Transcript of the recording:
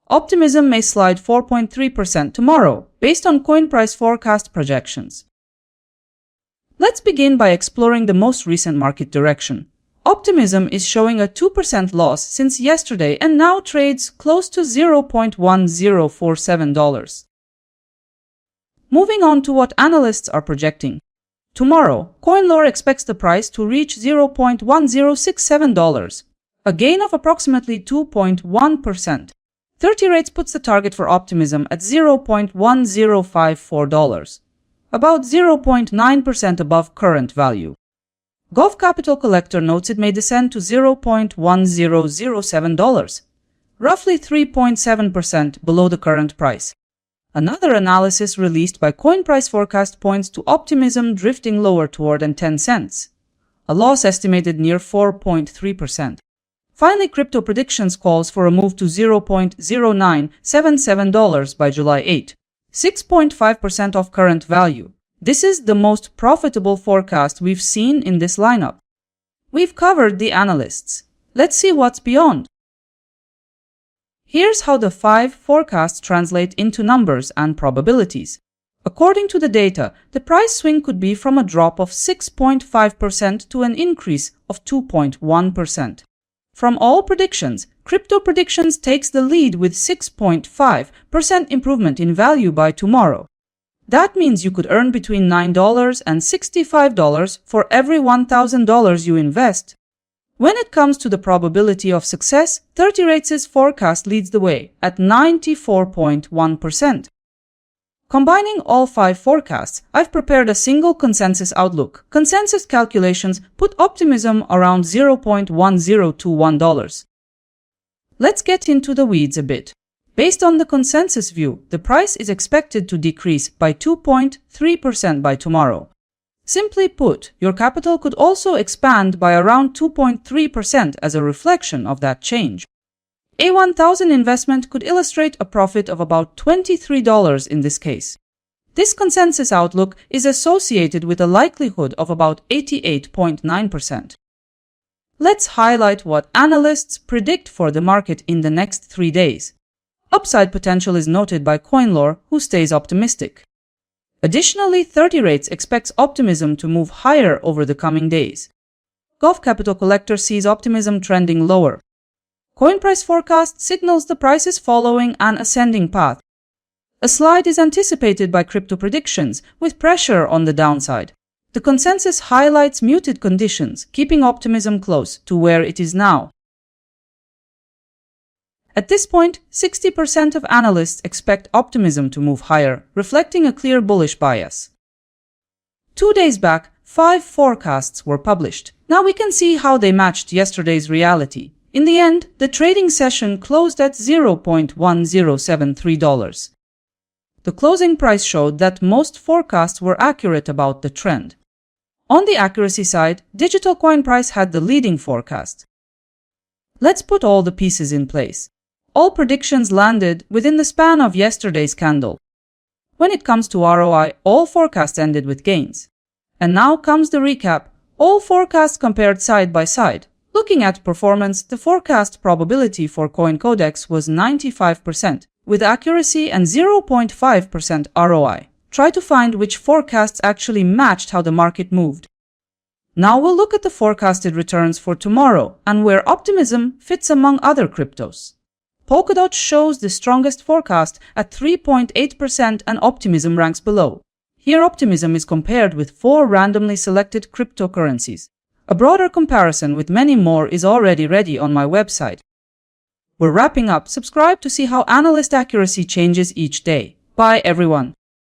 Optimism may slide 4.3% tomorrow, based on coin price forecast projections. Let's begin by exploring the most recent market direction. Optimism is showing a 2% loss since yesterday and now trades close to $0.1047. Moving on to what analysts are projecting. Tomorrow, CoinLore expects the price to reach $0.1067, a gain of approximately 2.1%. 30 rates puts the target for Optimism at $0.1054, about 0.9% above current value. Gulf Capital Collector notes it may descend to $0.1007, roughly 3.7% below the current price. Another analysis released by Coin Price Forecast points to Optimism drifting lower toward 10 cents, a loss estimated near 4.3%. Finally, Crypto Predictions calls for a move to $0.0977 by July 8, 6.5% off current value. This is the most profitable forecast we've seen in this lineup. We've covered the analysts. Let's see what's beyond. Here's how the 5 forecasts translate into numbers and probabilities. According to the data, the price swing could be from a drop of 6.5% to an increase of 2.1%. From all predictions, Crypto Predictions takes the lead with 6.5% improvement in value by tomorrow. That means you could earn between $9 and $65 for every $1,000 you invest. When it comes to the probability of success, 30 Rates' forecast leads the way at 94.1%. Combining all 5 forecasts, I've prepared a single consensus outlook. Consensus calculations put Optimism around $0.1021. Let's get into the weeds a bit. Based on the consensus view, the price is expected to decrease by 2.3% by tomorrow. Simply put, your capital could also expand by around 2.3% as a reflection of that change. A 1,000 investment could illustrate a profit of about $23 in this case. This consensus outlook is associated with a likelihood of about 88.9%. Let's highlight what analysts predict for the market in the next 3 days. Upside potential is noted by CoinLore, who stays optimistic. Additionally, 30 Rates expects Optimism to move higher over the coming days. Gulf Capital Collector sees Optimism trending lower. Coin Price Forecast signals the price is following an ascending path. A slide is anticipated by Crypto Predictions, with pressure on the downside. The consensus highlights muted conditions, keeping Optimism close to where it is now. At this point, 60% of analysts expect Optimism to move higher, reflecting a clear bullish bias. 2 days back, 5 forecasts were published. Now we can see how they matched yesterday's reality. In the end, the trading session closed at $0.1073. The closing price showed that most forecasts were accurate about the trend. On the accuracy side, Digital Coin Price had the leading forecast. Let's put all the pieces in place. All predictions landed within the span of yesterday's candle. When it comes to ROI, all forecasts ended with gains. And now comes the recap. All forecasts compared side by side. Looking at performance, the forecast probability for CoinCodex was 95%, with accuracy and 0.5% ROI. Try to find which forecasts actually matched how the market moved. Now we'll look at the forecasted returns for tomorrow and where Optimism fits among other cryptos. Polkadot shows the strongest forecast at 3.8% and Optimism ranks below. Here Optimism is compared with 4 randomly selected cryptocurrencies. A broader comparison with many more is already ready on my website. We're wrapping up. Subscribe to see how analyst accuracy changes each day. Bye everyone.